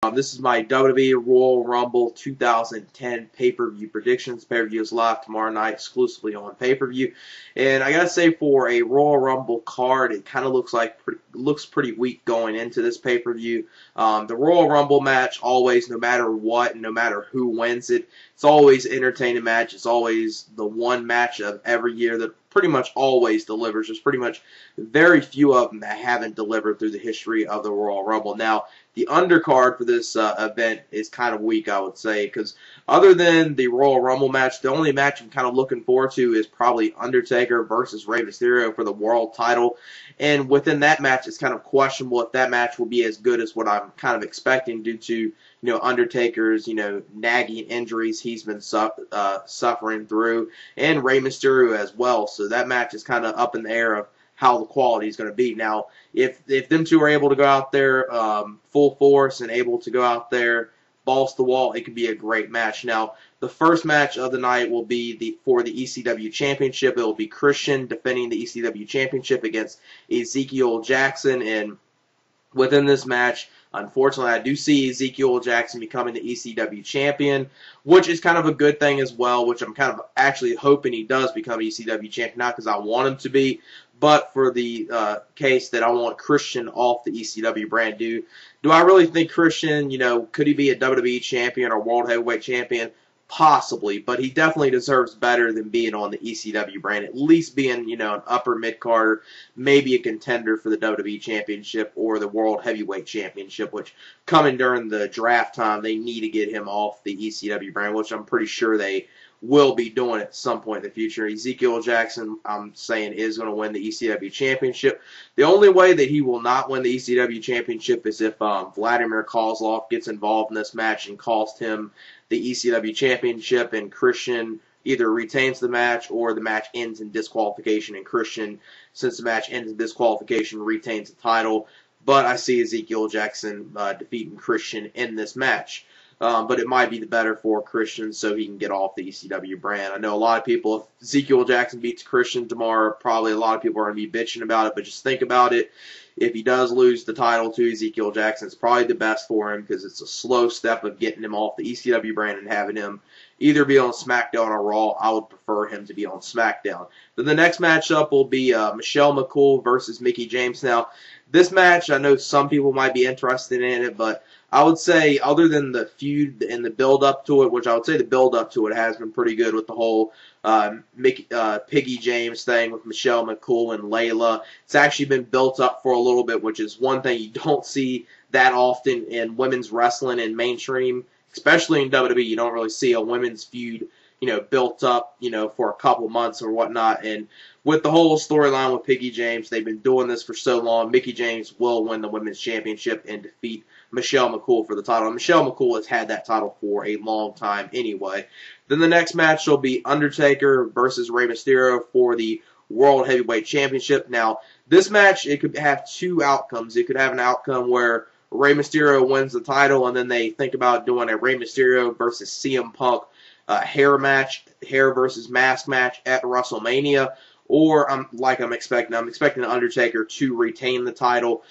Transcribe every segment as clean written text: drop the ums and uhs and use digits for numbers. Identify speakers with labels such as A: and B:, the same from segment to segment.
A: This is my WWE Royal Rumble 2010 pay-per-view predictions. Pay-per-view is live tomorrow night exclusively on pay-per-view. And I gotta say, for a Royal Rumble card, it kind of looks pretty weak going into this pay-per-view. The Royal Rumble match, always, no matter what, no matter who wins it, it's always an entertaining match. It's always the one match of every year that pretty much always delivers. There's pretty much very few of them that haven't delivered through the history of the Royal Rumble. Now, the undercard for this event is kind of weak, I would say, because other than the Royal Rumble match, the only match I'm kind of looking forward to is probably Undertaker versus Rey Mysterio for the world title. And within that match, it's kind of questionable if that match will be as good as what I'm kind of expecting due to, Undertaker's, nagging injuries he's been suffering through, and Rey Mysterio as well. So that match is kind of up in the air of how the quality is going to be. Now, if them two are able to go out there full force and able to go out there balls to the wall, it could be a great match. Now, the first match of the night will be for the ECW Championship. It will be Christian defending the ECW Championship against Ezekiel Jackson. And within this match, unfortunately, I do see Ezekiel Jackson becoming the ECW champion, which is kind of a good thing as well, which I'm kind of actually hoping he does become ECW champion, not because I want him to be, but for the case that I want Christian off the ECW brand. Do I really think Christian, could he be a WWE champion or World Heavyweight champion? Possibly, but he definitely deserves better than being on the ECW brand, at least being, an upper mid-carder, maybe a contender for the WWE Championship or the World Heavyweight Championship, which coming during the draft time, they need to get him off the ECW brand, which I'm pretty sure they will be doing at some point in the future. Ezekiel Jackson, I'm saying, is going to win the ECW Championship. The only way that he will not win the ECW Championship is if Vladimir Kozlov gets involved in this match and costs him the ECW Championship, and Christian either retains the match or the match ends in disqualification, and Christian, since the match ends in disqualification, retains the title. But I see Ezekiel Jackson defeating Christian in this match. But it might be the better for Christian so he can get off the ECW brand. I know a lot of people, if Ezekiel Jackson beats Christian tomorrow, probably a lot of people are going to be bitching about it, but just think about it. If he does lose the title to Ezekiel Jackson, it's probably the best for him because it's a slow step of getting him off the ECW brand and having him either be on SmackDown or Raw. I would prefer him to be on SmackDown. Then the next matchup will be Michelle McCool versus Mickie James. Now, this match, I know some people might be interested in it, but I would say, other than the feud and the build-up to it, which I would say the build-up to it has been pretty good with the whole Piggy James thing with Michelle McCool and Layla. It's actually been built up for a little bit, which is one thing you don't see that often in women's wrestling and mainstream, especially in WWE. You don't really see a women's feud, built up, for a couple months or whatnot. And with the whole storyline with Piggy James, they've been doing this for so long. Mickie James will win the women's championship and defeat Michelle McCool for the title. And Michelle McCool has had that title for a long time anyway. Then the next match will be Undertaker versus Rey Mysterio for the World Heavyweight Championship. Now, this match, it could have two outcomes. It could have an outcome where Rey Mysterio wins the title, and then they think about doing a Rey Mysterio versus CM Punk hair versus mask match at WrestleMania. Or I'm expecting Undertaker to retain the title.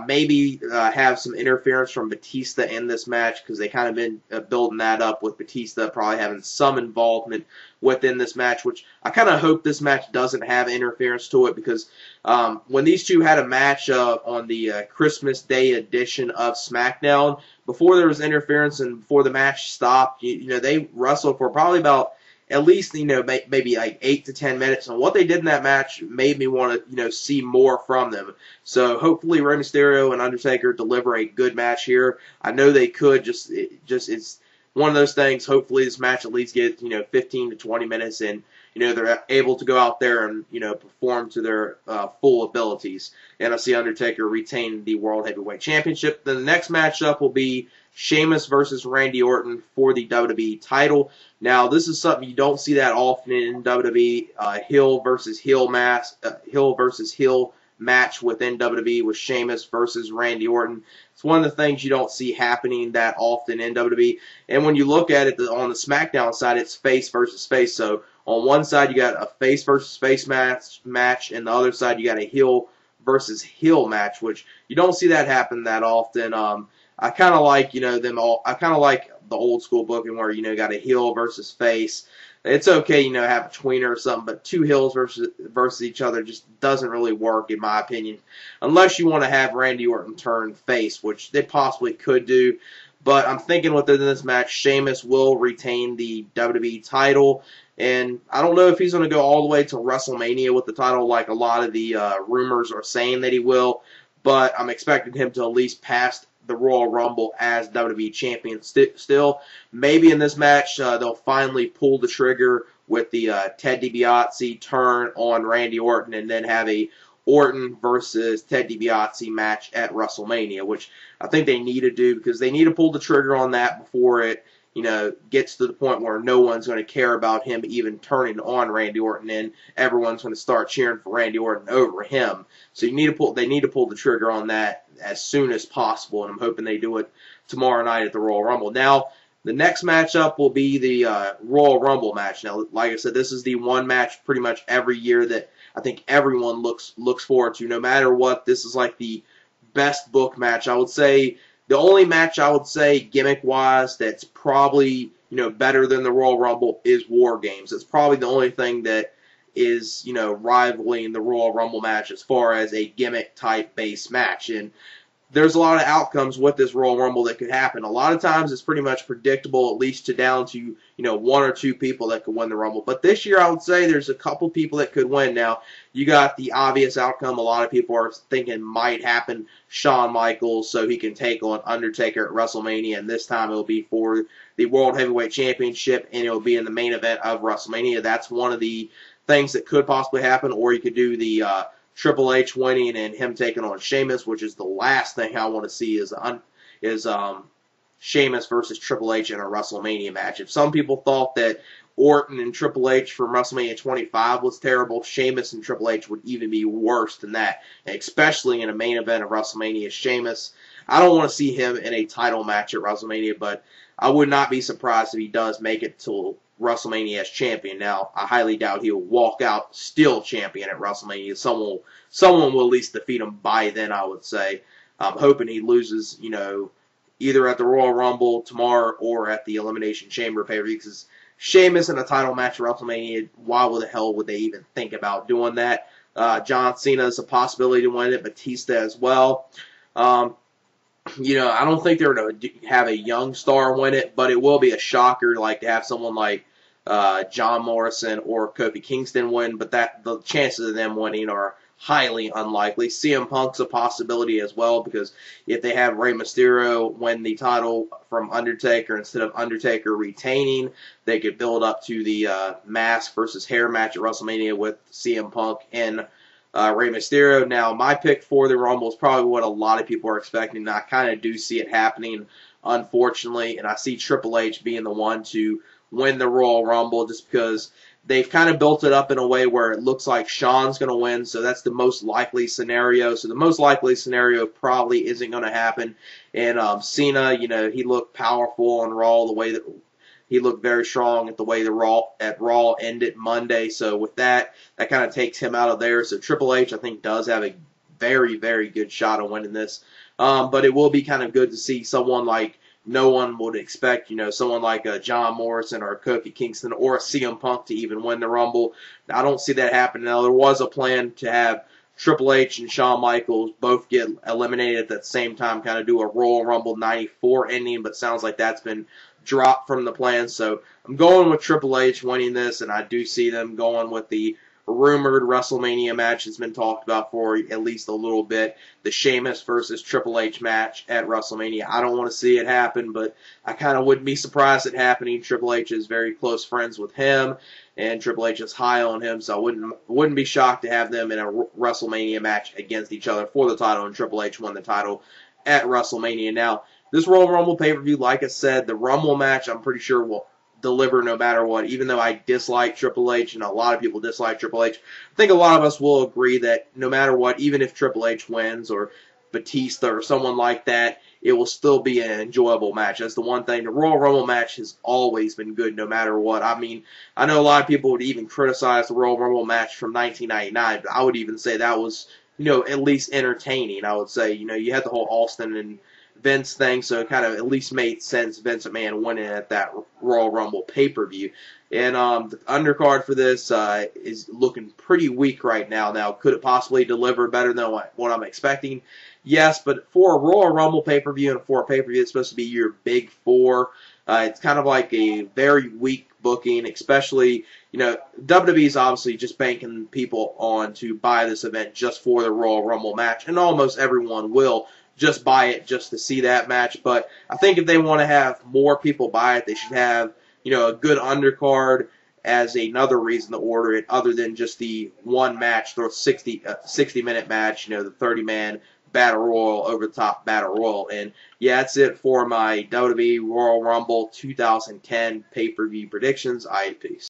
A: Maybe have some interference from Batista in this match because they kind of been building that up with Batista probably having some involvement within this match, which I kind of hope this match doesn't have interference to it because when these two had a match on the Christmas Day edition of SmackDown, before there was interference and before the match stopped, they wrestled for probably about at least, maybe like 8 to 10 minutes. And what they did in that match made me want to, see more from them. So hopefully Rey Mysterio and Undertaker deliver a good match here. I know they could. It's one of those things. Hopefully this match at least gets, 15 to 20 minutes and, they're able to go out there and, perform to their full abilities. And I see Undertaker retain the World Heavyweight Championship. Then the next matchup will be Sheamus versus Randy Orton for the WWE title. Now, this is something you don't see that often in WWE. Heel versus heel match within WWE with Sheamus versus Randy Orton. It's one of the things you don't see happening that often in WWE. And when you look at it on the SmackDown side, it's face versus face. So on one side, you got a face versus face match, and the other side, you got a heel versus heel match, which you don't see that happen that often. I kind of like, them all. I kind of like the old school booking where, got a heel versus face. It's okay, have a tweener or something, but two heels versus each other just doesn't really work, in my opinion, unless you want to have Randy Orton turn face, which they possibly could do. But I'm thinking within this match, Sheamus will retain the WWE title, and I don't know if he's going to go all the way to WrestleMania with the title like a lot of the rumors are saying that he will, but I'm expecting him to at least pass the Royal Rumble as WWE Champion still. Maybe in this match they'll finally pull the trigger with the Ted DiBiase turn on Randy Orton and then have a Orton versus Ted DiBiase match at WrestleMania, which I think they need to do because they need to pull the trigger on that before it gets to the point where no one's going to care about him even turning on Randy Orton and everyone's going to start cheering for Randy Orton over him. So they need to pull the trigger on that as soon as possible, and I'm hoping they do it tomorrow night at the Royal Rumble. Now, the next matchup will be the Royal Rumble match. Now, like I said, this is the one match pretty much every year that I think everyone looks forward to. No matter what, this is like the best book match. I would say the only match I would say gimmick-wise that's probably better than the Royal Rumble is War Games. It's probably the only thing that is rivaling the Royal Rumble match as far as a gimmick-type base match. And there's a lot of outcomes with this Royal Rumble that could happen. A lot of times it's pretty much predictable, at least down to one or two people that could win the Rumble. But this year I would say there's a couple people that could win. Now, you got the obvious outcome a lot of people are thinking might happen, Shawn Michaels, so he can take on Undertaker at WrestleMania, and this time it'll be for the World Heavyweight Championship, and it'll be in the main event of WrestleMania. That's one of the things that could possibly happen, or you could do the Triple H winning and him taking on Sheamus, which is the last thing I want to see is Sheamus versus Triple H in a WrestleMania match. If some people thought that Orton and Triple H from WrestleMania 25 was terrible, Sheamus and Triple H would even be worse than that, especially in a main event of WrestleMania. Sheamus, I don't want to see him in a title match at WrestleMania, but I would not be surprised if he does make it to WrestleMania as champion. Now, I highly doubt he'll walk out still champion at WrestleMania. Someone will at least defeat him by then, I would say. I'm hoping he loses, either at the Royal Rumble tomorrow or at the Elimination Chamber pay-per-view, because Sheamus in a title match at WrestleMania, why the hell would they even think about doing that? John Cena is a possibility to win it, Batista as well. I don't think they're going to have a young star win it, but it will be a shocker, like to have someone like John Morrison or Kofi Kingston win, but the chances of them winning are highly unlikely. CM Punk's a possibility as well, because if they have Rey Mysterio win the title from Undertaker instead of Undertaker retaining, they could build up to the mask versus hair match at WrestleMania with CM Punk and Rey Mysterio. Now, my pick for the Rumble is probably what a lot of people are expecting, and I kind of do see it happening, unfortunately, and I see Triple H being the one to win the Royal Rumble just because they've kind of built it up in a way where it looks like Shawn's going to win, so that's the most likely scenario. So the most likely scenario probably isn't going to happen. And Cena, he looked powerful on Raw the way that he looked very strong at the way the Raw ended Monday. So with that kind of takes him out of there. So Triple H, I think, does have a very, very good shot of winning this. But it will be kind of good to see someone like no one would expect, someone like John Morrison or Kofi Kingston or a CM Punk to even win the Rumble. I don't see that happening. Now, there was a plan to have Triple H and Shawn Michaels both get eliminated at the same time, kind of do a Royal Rumble 94 ending, but sounds like that's been dropped from the plan. So I'm going with Triple H winning this, and I do see them going with the rumored WrestleMania match that's been talked about for at least a little bit, the Sheamus versus Triple H match at WrestleMania. I don't want to see it happen, but I kind of wouldn't be surprised at happening. Triple H is very close friends with him, and Triple H is high on him, so I wouldn't be shocked to have them in a WrestleMania match against each other for the title, and Triple H won the title at WrestleMania. Now, this Royal Rumble pay-per-view, like I said, the Rumble match, I'm pretty sure will deliver no matter what, even though I dislike Triple H, and a lot of people dislike Triple H. I think a lot of us will agree that no matter what, even if Triple H wins or Batista or someone like that, it will still be an enjoyable match. That's the one thing. The Royal Rumble match has always been good no matter what. I mean, I know a lot of people would even criticize the Royal Rumble match from 1999, but I would even say that was, at least entertaining. I would say, you had the whole Austin and Vince thing, so it kind of at least made sense Vince McMahon winning at that Royal Rumble pay-per-view. And the undercard for this is looking pretty weak right now. Now, could it possibly deliver better than what I'm expecting? Yes, but for a Royal Rumble pay-per-view and for a pay-per-view it's supposed to be your big four, it's kind of like a very weak booking, especially, WWE is obviously just banking people on to buy this event just for the Royal Rumble match, and almost everyone will just buy it just to see that match. But I think if they want to have more people buy it, they should have, a good undercard as another reason to order it, other than just the one match, the 60-minute match, the 30-man Battle Royal, over the top Battle Royal. And yeah, that's it for my WWE Royal Rumble 2010 pay-per-view predictions. Peace.